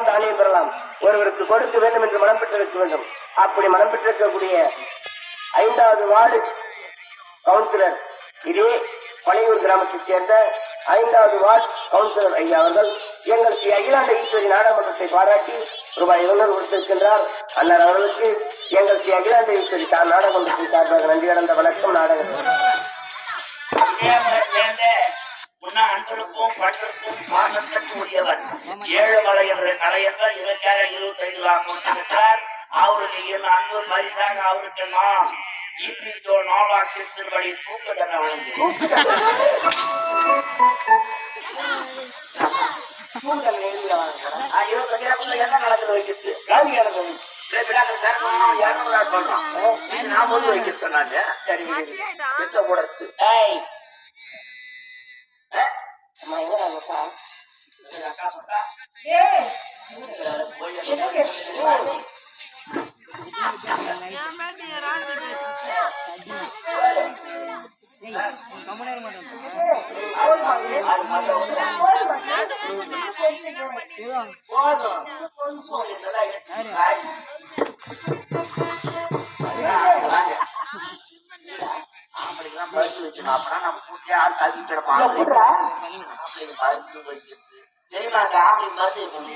தானியம் பெறலாம். ஒருவருக்கு கொடுக்க வேண்டும் என்று மனம் பெற்றிருக்க வேண்டும். அப்படி மனம் பெற்றிருக்கக்கூடிய 5வது வார்டு கவுன்சிலர் இதே பழையூர் கிராமத்தைச் சேர்ந்த 5வது வார்டு கவுன்சிலர் ஐயா அவர்கள் எங்கள் ஸ்ரீ அகிலாண்ட ஈஸ்வரி நாடாளுமன்றத்தை பாராட்டி ரூபாய் 200 கொடுத்திருக்கின்றார். அண்ணர் அவர்களுக்கு எங்கள் ஸ்ரீ அகிலாண்ட ஈஸ்வரி நாடாளுமன்றத்தின் சார்பாக நன்றி கடந்த வணக்கம். நாடகம் அன்பருக்கும் பண்புக்கும் பாசத்துக்கும் உரியவன் ஏழுமலை என்ற கலையர்கள் 25 கொடுத்திருக்கிறார். அவருக்கு அன்பு பரிசாக அவருக்கு நாம் இப்படித்தோ 4 லட்சம் படி தூக்க தண்டனை வழங்கி என்ன நடக்குது வைக்கிறது காந்தி நடக்குது நான் வந்து வைக்க சொன்னாங்க. சரி கூட அக்கா சொல்றா பறிச்சு வச்சுக்கணும். அப்பதான் நம்ம கூட்டியா சாதிக்கிறோம். தெரியுமா ஆம்பளை பார்த்து எலி